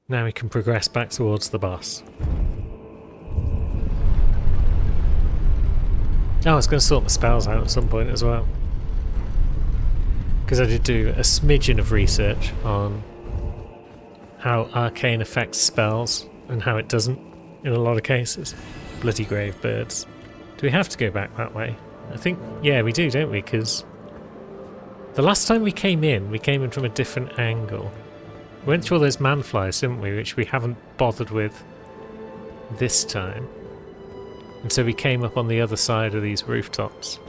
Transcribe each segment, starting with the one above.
Now we can progress back towards the boss. Oh, I was going to sort my spells out at some point as well. Because I did do a smidgen of research on how arcane affects spells and how it doesn't in a lot of cases. Bloody grave birds. Do we have to go back that way? I think, yeah, we do, don't we? Because the last time we came in from a different angle. We went through all those manflies, didn't we? Which we haven't bothered with this time. And so we came up on the other side of these rooftops.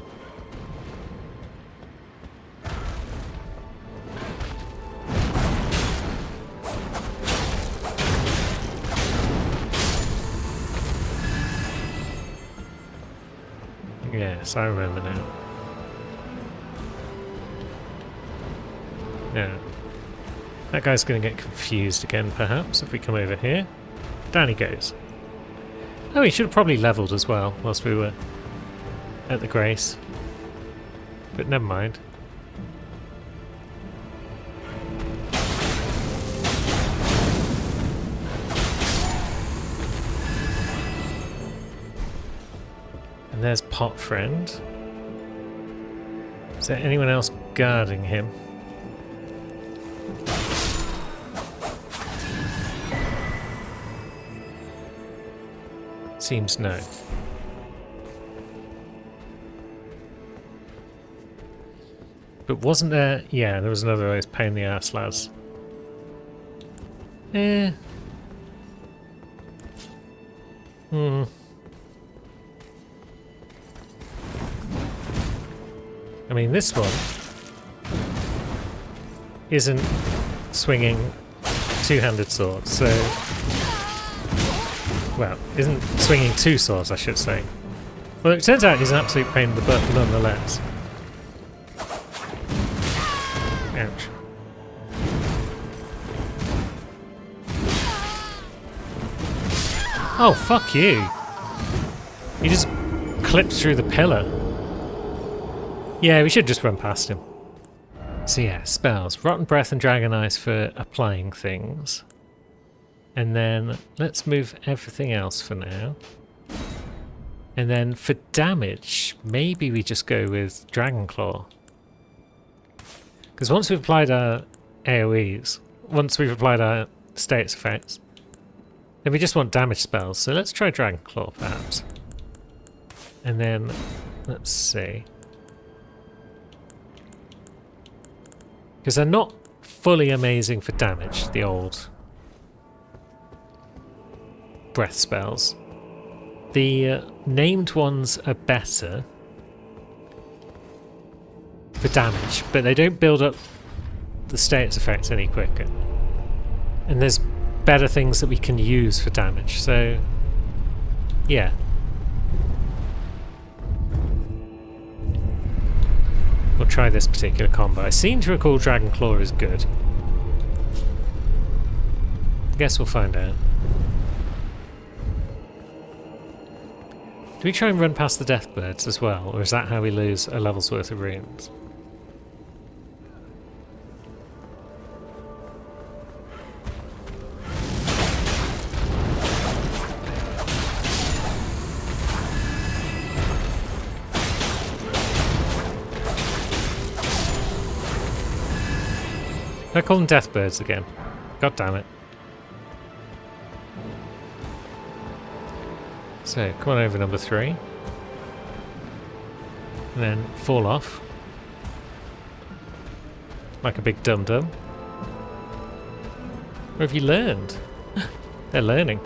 Yes, I remember now. Yeah. That guy's going to get confused again, perhaps, if we come over here. Down he goes. Oh, he should have probably levelled as well, whilst we were at the Grace. But never mind. And there's Pot Friend. Is there anyone else guarding him? Seems no. But wasn't there... Yeah, there was another of those pain in the ass lads. Eh. I mean, this one isn't swinging two-handed swords, so... Well, isn't swinging two swords, I should say. Well, it turns out he's an absolute pain in the butt nonetheless. Ouch. Oh, fuck you! He just clipped through the pillar. Yeah, we should just run past him. So yeah, spells. Rotten Breath and Dragon Eyes for applying things. And then let's move everything else for now. And then for damage, maybe we just go with Dragon Claw. Because once we've applied our AoEs, once we've applied our status effects, then we just want damage spells. So let's try Dragon Claw perhaps. And then, let's see. Because they're not fully amazing for damage, the old breath spells. The named ones are better for damage, but they don't build up the status effects any quicker. And there's better things that we can use for damage, so yeah. We'll try this particular combo. I seem to recall Dragon Claw is good. Guess we'll find out. Do we try and run past the Deathbirds as well, or is that how we lose a level's worth of runes? I call them Deathbirds again. God damn it. So, come on over number 3. And then fall off. Like a big dum-dum. What have you learned? They're learning.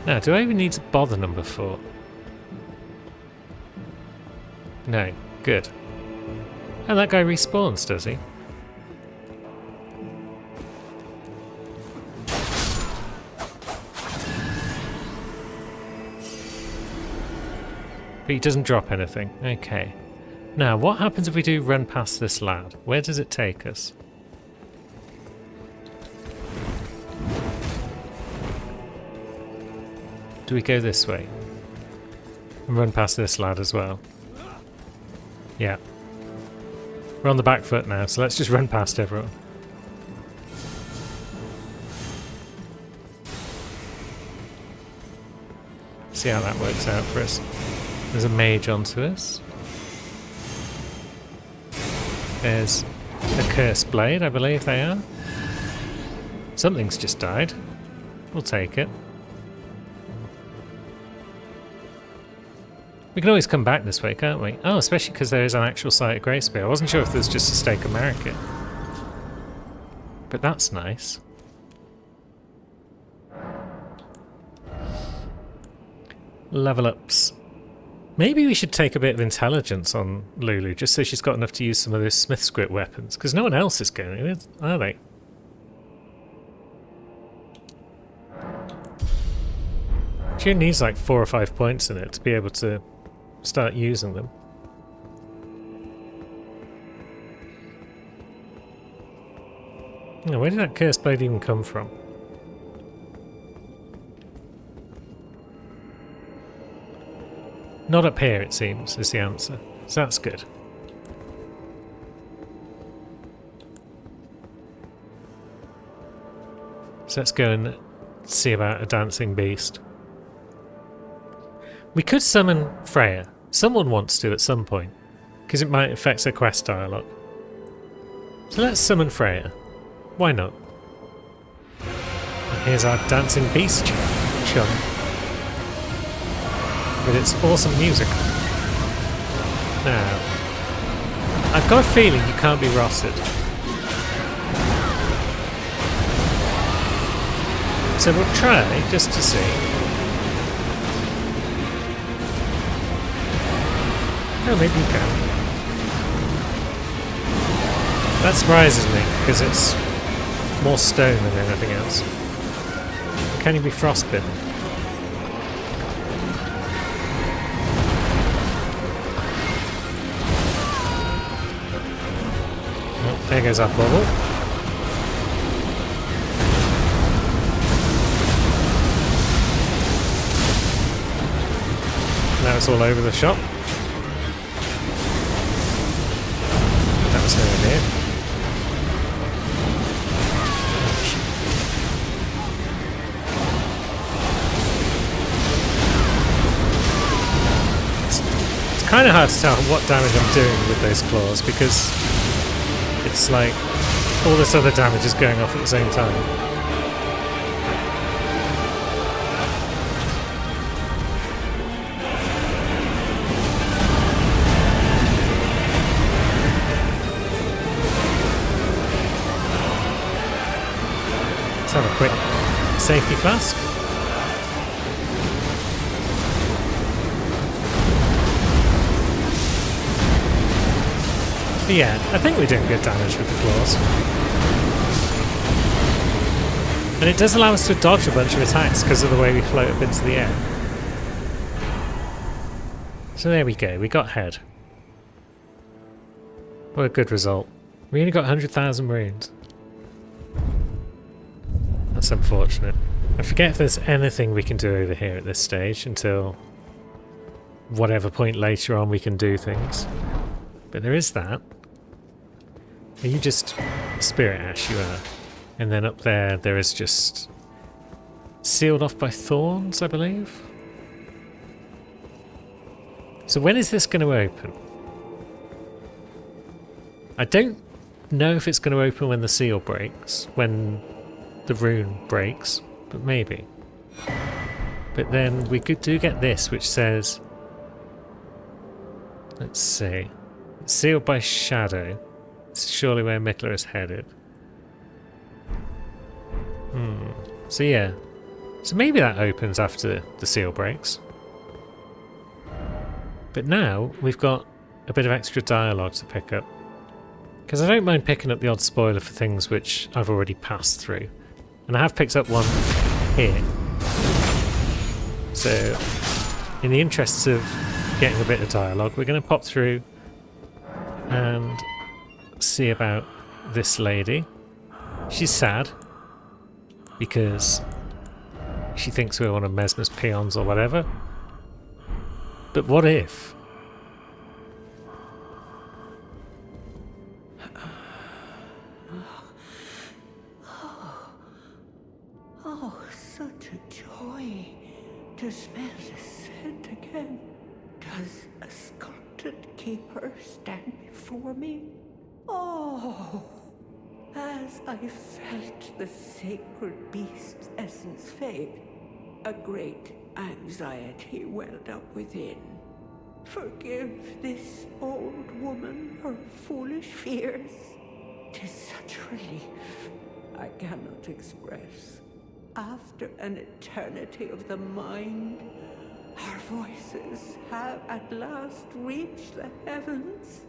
Now, do I even need to bother number 4? No. Good. And that guy respawns, does he? But he doesn't drop anything. Okay. Now, what happens if we do run past this lad? Where does it take us? Do we go this way? And run past this lad as well. Yeah. We're on the back foot now, so let's just run past everyone. See how that works out for us. There's a mage onto us. There's a cursed blade, I believe they are. Something's just died. We'll take it. We can always come back this way, can't we? Oh, especially because there is an actual site at Greyspear. I wasn't sure if there's just a stake of Marika. But that's nice. Level ups. Maybe we should take a bit of intelligence on Lulu, just so she's got enough to use some of those Smith's Grit weapons, because no one else is going to, are they? She only needs like 4 or 5 points in it to be able to start using them. Now, where did that cursed blade even come from? Not up here, it seems, is the answer. So that's good. So let's go and see about a dancing beast. We could summon Freya. Someone wants to at some point, because it might affect her quest dialogue. So let's summon Freya. Why not? And here's our dancing beast chum. With its awesome music. Now, I've got a feeling you can't be rostered. So we'll try, just to see. Oh, maybe you can. That surprises me, because it's more stone than anything else. Can you be frostbitten? Oh, there goes our bubble. Now it's all over the shop. That was her idea. It's kind of hard to tell what damage I'm doing with those claws, because it's like all this other damage is going off at the same time. Let's have a quick safety flask. But yeah, I think we're doing good damage with the claws. And it does allow us to dodge a bunch of attacks because of the way we float up into the air. So there we go, we got head. What a good result. We only got 100,000 runes. That's unfortunate. I forget if there's anything we can do over here at this stage until whatever point later on we can do things. But there is that. Are you just Spirit Ash? You are. And then up there, there is just sealed off by thorns, I believe. So when is this going to open? I don't know if it's going to open when the seal breaks, when the rune breaks, but maybe. But then we do get this, which says, let's see, it's sealed by shadow. It's surely where Miquella is headed. So yeah, so maybe that opens after the seal breaks. But now we've got a bit of extra dialogue to pick up, because I don't mind picking up the odd spoiler for things which I've already passed through. And I have picked up one here. So, in the interests of getting a bit of dialogue, we're going to pop through and see about this lady. She's sad because she thinks we're one of Messmer's peons or whatever. But what if? Oh, such a joy to smell the scent again. Does a sculpted keeper stand before me? Oh, as I felt the sacred beast's essence fade, a great anxiety welled up within. Forgive this old woman her foolish fears. 'Tis such relief I cannot express. After an eternity of the mind, our voices have at last reached the heavens,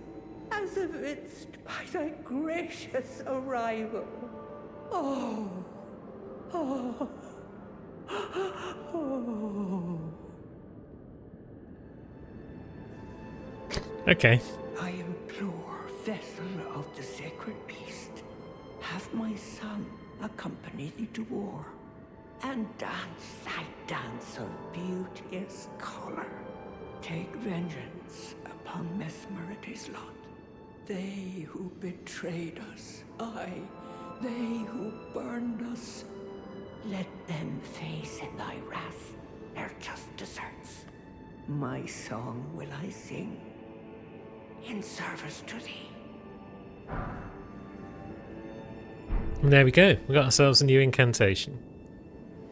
as evinced by thy gracious arrival. Oh, oh, oh. Okay. I implore, vessel of the sacred beast, have my son accompany thee to war, and dance thy dance of beauteous color. Take vengeance upon Mesmerity's lot. They who betrayed us, aye, they who burned us, let them face in thy wrath their just deserts. My song will I sing, in service to thee. And there we go. We got ourselves a new incantation.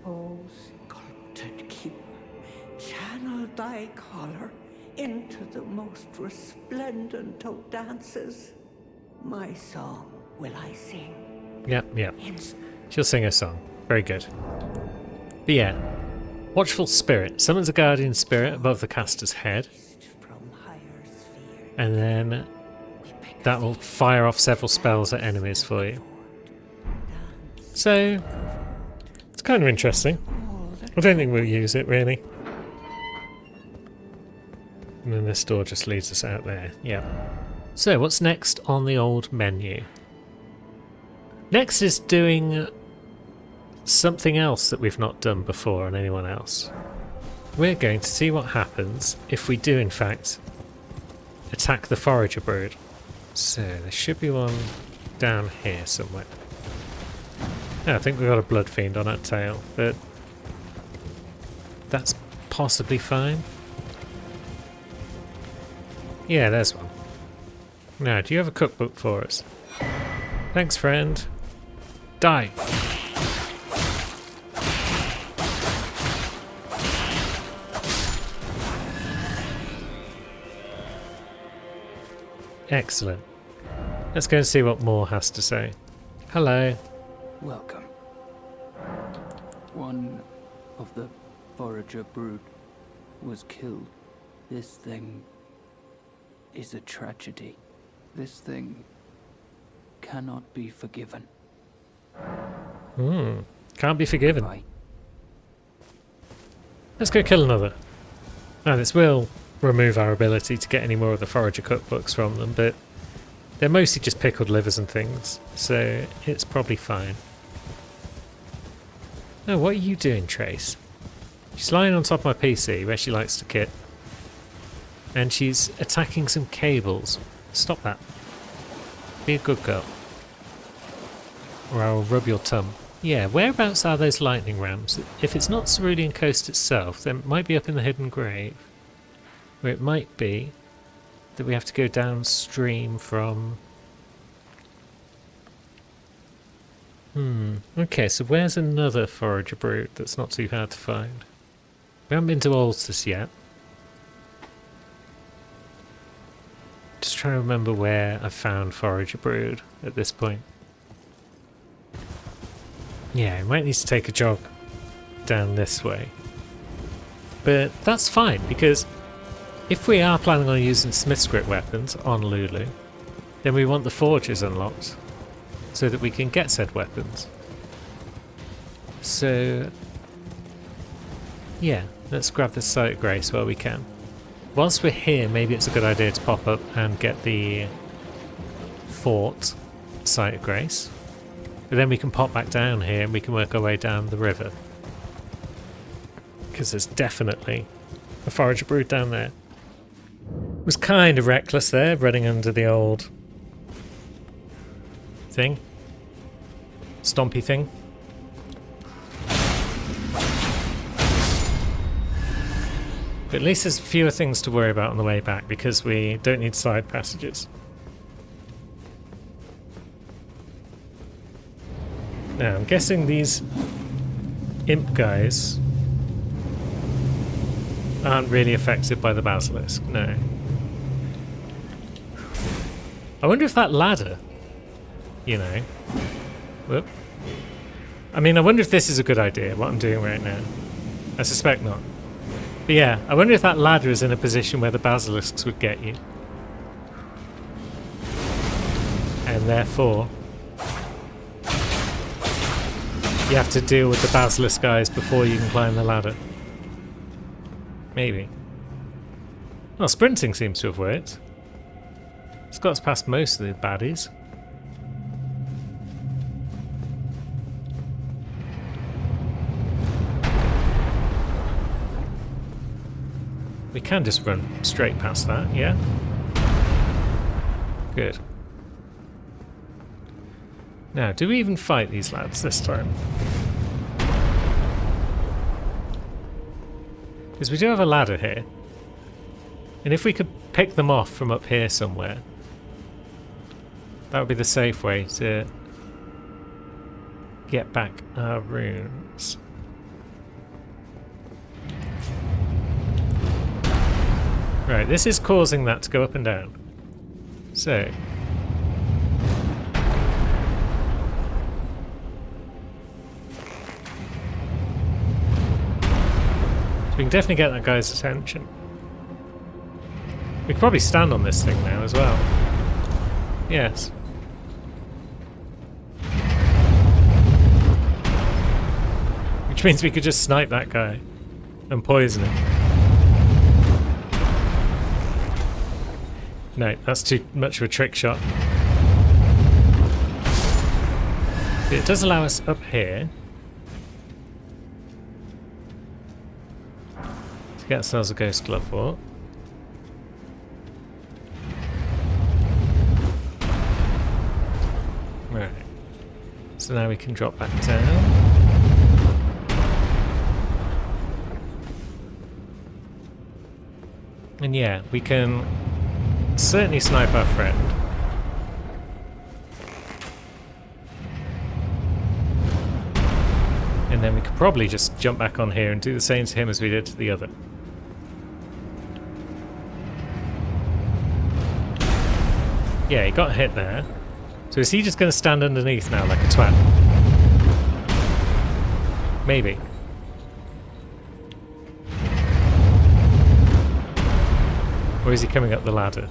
O sculpted keeper, channel thy color into the most resplendent of dances. My song will I sing. Yep. She'll sing her song. Very good. But yeah. Watchful Spirit. Summons a guardian spirit above the caster's head. From higher spheres, And then that will fire off several spells at enemies for you. So, it's kind of interesting. I don't think we'll use it, really. And then this door just leads us out there. Yeah. So, what's next on the old menu? Next is doing something else that we've not done before on anyone else. We're going to see what happens if we do, in fact, attack the Forager Brood. So, there should be one down here somewhere. Yeah, I think we've got a Blood Fiend on our tail, but that's possibly fine. Yeah, there's one. Now, do you have a cookbook for us? Thanks, friend. Die! Excellent. Let's go and see what Moore has to say. Hello. Welcome. One of the Forager Brood was killed. This thing is a tragedy. This thing cannot be forgiven. Can't be forgiven. Right. Let's go kill another. Now this will remove our ability to get any more of the Forager cookbooks from them, but they're mostly just pickled livers and things, so it's probably fine. Oh, what are you doing, Trace? She's lying on top of my PC where she likes to kit. And she's attacking some cables. Stop that. Be a good girl. Or I'll rub your tum. Yeah, whereabouts are those lightning rams? If it's not Cerulean Coast itself, then it might be up in the Hidden Grave. Or it might be that we have to go downstream from... Okay, so where's another Forager Brood that's not too hard to find? We haven't been to Altus yet. Just trying to remember where I found Forager Brood at this point. Yeah, I might need to take a jog down this way. But that's fine, because if we are planning on using Smithscript weapons on Lulu, then we want the forges unlocked, so that we can get said weapons. So, yeah, let's grab this Site of Grace while we can. Whilst we're here, maybe it's a good idea to pop up and get the Fort Site of Grace. But then we can pop back down here and we can work our way down the river. Because there's definitely a Forager Brood down there. Was kind of reckless there, running under the old thing. Stompy thing. But at least there's fewer things to worry about on the way back because we don't need side passages. Now, I'm guessing these imp guys aren't really affected by the basilisk, no. I wonder if that ladder, you know... Whoop. I mean, I wonder if this is a good idea, what I'm doing right now. I suspect not. But yeah, I wonder if that ladder is in a position where the basilisks would get you. And therefore... you have to deal with the basilisk guys before you can climb the ladder. Maybe. Well, sprinting seems to have worked. It's got us past most of the baddies. We can just run straight past that, yeah? Good. Now, do we even fight these lads this time? Because we do have a ladder here. And if we could pick them off from up here somewhere, that would be the safe way to get back our runes. Right, this is causing that to go up and down. So... we can definitely get that guy's attention. We could probably stand on this thing now as well. Yes. Which means we could just snipe that guy and poison him. No, that's too much of a trick shot. But it does allow us up here to get ourselves a ghost glove for. Right. So now we can drop back down. And yeah, we can certainly snipe our friend. And then we could probably just jump back on here and do the same to him as we did to the other. Yeah, he got hit there. So is he just going to stand underneath now like a twat? Maybe. Or is he coming up the ladder?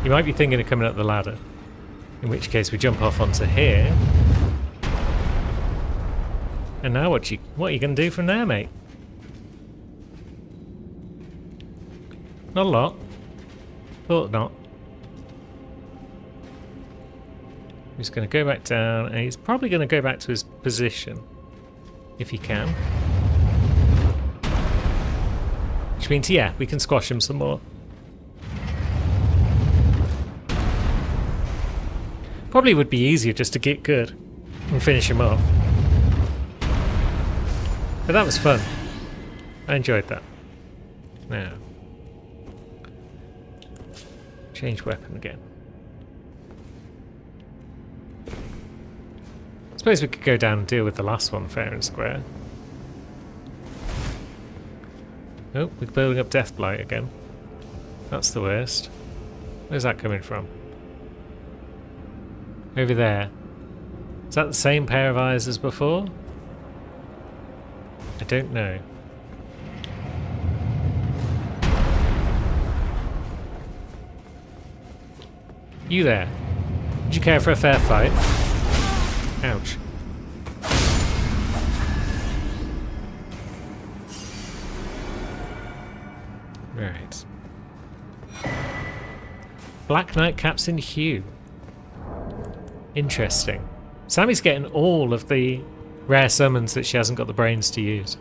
He might be thinking of coming up the ladder. In which case we jump off onto here. And now what are you going to do from there, mate? Not a lot. Thought not. He's going to go back down, and he's probably going to go back to his position. If he can. Which means, yeah, we can squash him some more. Probably would be easier just to get good and finish him off. But that was fun. I enjoyed that. Now. Change weapon again. I suppose we could go down and deal with the last one fair and square. Oh, we're building up Deathblight again. That's the worst. Where's that coming from? Over there. Is that the same pair of eyes as before? I don't know. You there. Would you care for a fair fight? Ouch. Right. Black Knight Captain Hugh. Interesting. Sammy's getting all of the rare summons that she hasn't got the brains to use.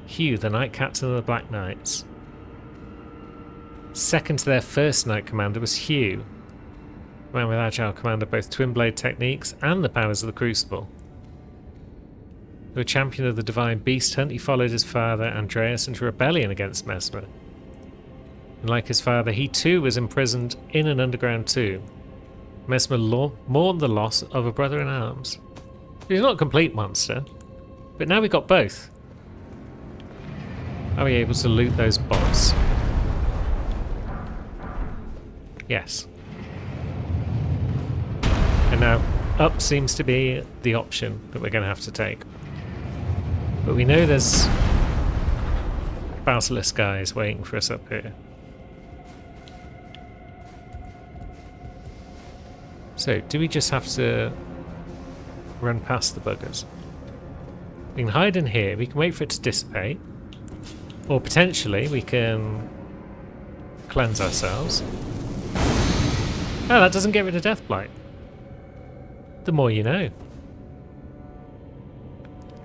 Hugh, the Night Captain of the Black Knights. Second to their first Knight Commander was Hugh, man with agile command of both twin blade techniques and the powers of the Crucible. Though a champion of the Divine Beast Hunt, he followed his father Andreas into rebellion against Mesmer. And like his father, he too was imprisoned in an underground tomb. Mesmer mourned the loss of a brother in arms. He's not a complete monster, but now we've got both. Are we able to loot those bots? Yes. And now, up seems to be the option that we're going to have to take. But we know there's Basilisk guys waiting for us up here. So, do we just have to run past the buggers? We can hide in here, we can wait for it to dissipate. Or potentially we can cleanse ourselves. Oh, that doesn't get rid of Deathblight. The more you know.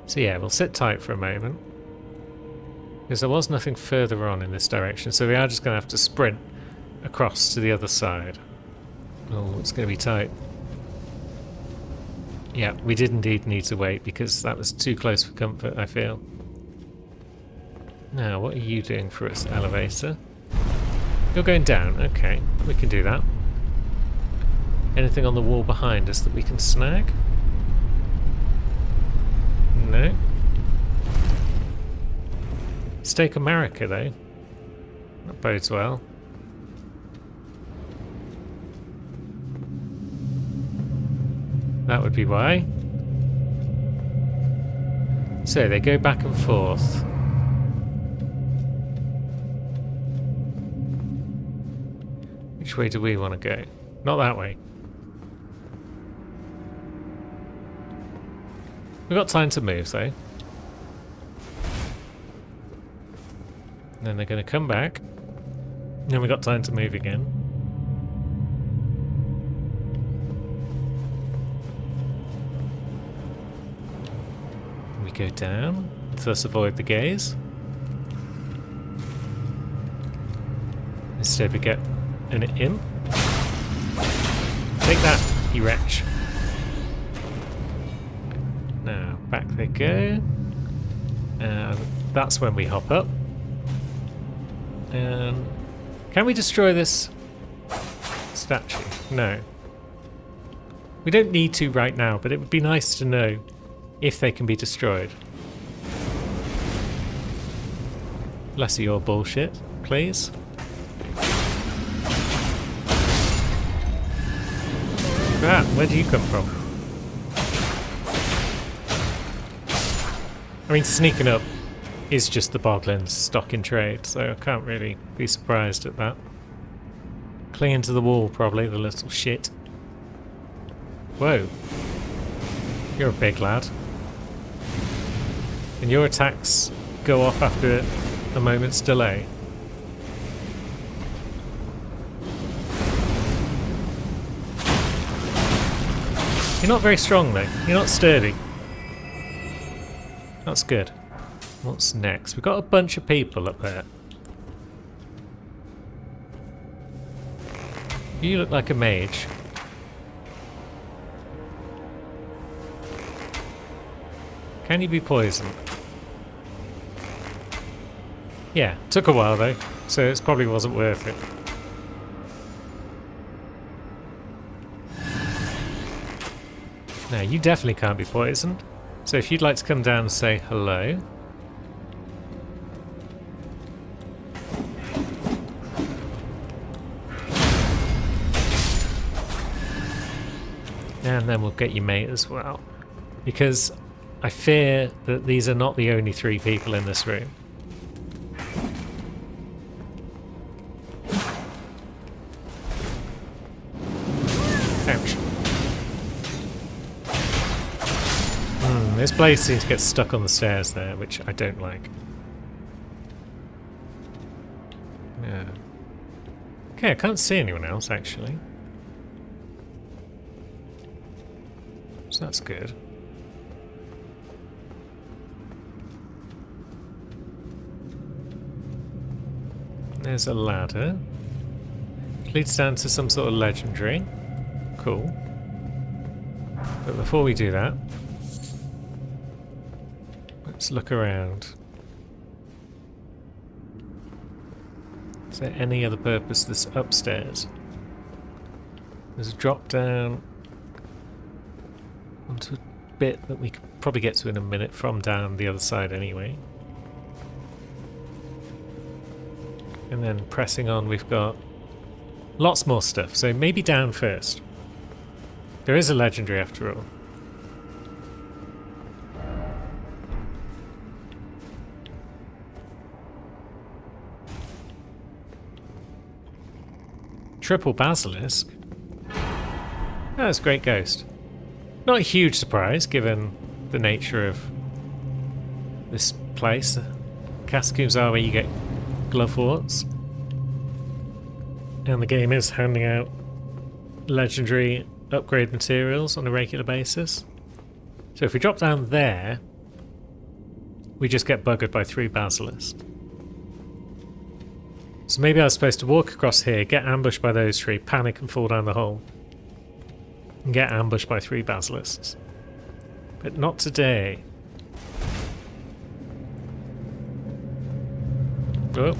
So yeah, we'll sit tight for a moment. Because there was nothing further on in this direction, so we are just going to have to sprint across to the other side. Oh, it's going to be tight. Yeah, we did indeed need to wait because that was too close for comfort, I feel. Now, what are you doing for us, elevator? You're going down, okay, we can do that. Anything on the wall behind us that we can snag? No. Stake America, though. That bodes well. That would be why. So they go back and forth. Which way do we want to go? Not that way. We've got time to move, though. And then they're going to come back. And then we've got time to move again. We go down, thus avoid the gaze. Instead we get an imp. Take that, you wretch. Now, back they go. And that's when we hop up. And can we destroy this statue? No. We don't need to right now, but it would be nice to know if they can be destroyed. Less of your bullshit, please. Ah, where do you come from? I mean, sneaking up is just the Boglins stock in trade, so I can't really be surprised at that. Clinging to the wall, probably, the little shit. Whoa. You're a big lad. And your attacks go off after a moment's delay. You're not very strong, though. You're not sturdy. That's good. What's next? We've got a bunch of people up there. You look like a mage. Can you be poisoned? Yeah, took a while though, so it probably wasn't worth it. No, you definitely can't be poisoned. So if you'd like to come down and say hello. And then we'll get your mate as well. Because I fear that these are not the only 3 people in this room. Ouch. This blade seems to get stuck on the stairs there, which I don't like. Yeah. Okay, I can't see anyone else actually. So that's good. There's a ladder. Leads down to some sort of legendary. Cool. But before we do that, let's look around. Is there any other purpose this upstairs? There's a drop down onto a bit that we could probably get to in a minute from down the other side anyway. And then pressing on, we've got lots more stuff, so maybe down first. There is a legendary after all. Triple Basilisk? Oh, that's a great ghost. Not a huge surprise, given the nature of this place. Catacombs are where you get gloveworts. And the game is handing out legendary upgrade materials on a regular basis. So if we drop down there, we just get buggered by 3 basilisks. So maybe I was supposed to walk across here, get ambushed by those 3, panic and fall down the hole. And get ambushed by 3 basilisks. But not today. Oh.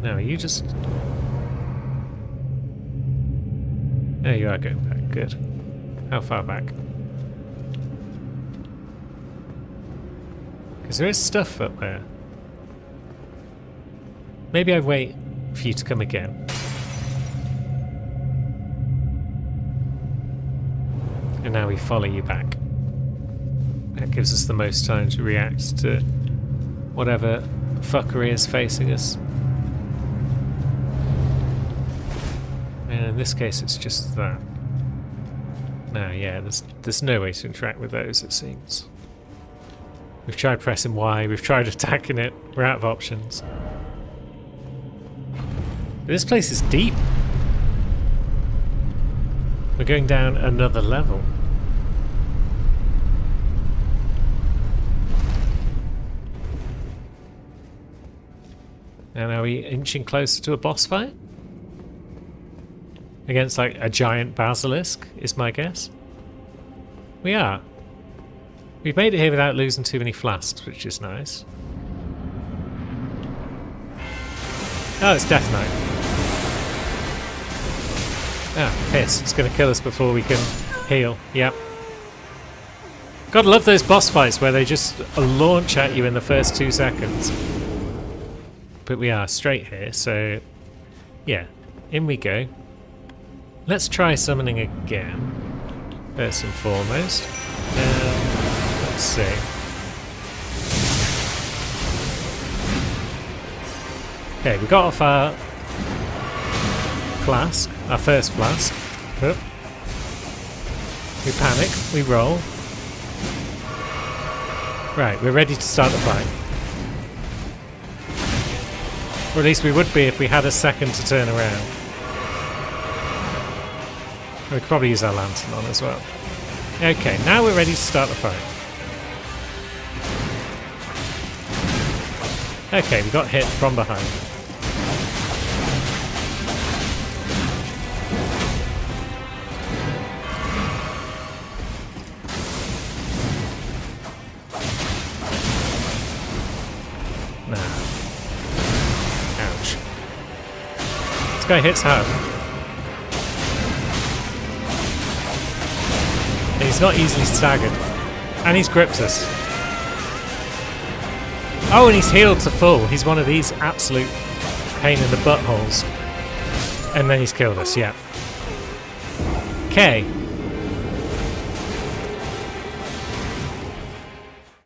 No, you just... There you are going back. Good. How far back? Because there is stuff up there. Maybe I wait for you to come again. And now we follow you back. That gives us the most time to react to whatever fuckery is facing us. And in this case it's just that. No, yeah, there's no way to interact with those, it seems. We've tried pressing Y, we've tried attacking it, we're out of options. This place is deep. We're going down another level. And are we inching closer to a boss fight? Against like a giant basilisk, is my guess. We are. We've made it here without losing too many flasks, which is nice. Oh, it's Death Knight. Ah, piss. It's going to kill us before we can heal. Yep. Gotta love those boss fights where they just launch at you in the first 2 seconds. But we are straight here, so... yeah, in we go. Let's try summoning again, first and foremost. Let's see. Okay, we got off our flask, our first flask. Oop. We panic, we roll. Right, we're ready to start the fight. Or at least we would be if we had a second to turn around. We could probably use our lantern on as well. Okay, now we're ready to start the fight. Okay, we got hit from behind. Nah. Ouch. This guy hits hard. And he's not easily staggered. And he's gripped us. Oh, and he's healed to full. He's one of these absolute pain in the buttholes. And then he's killed us, yeah. Okay.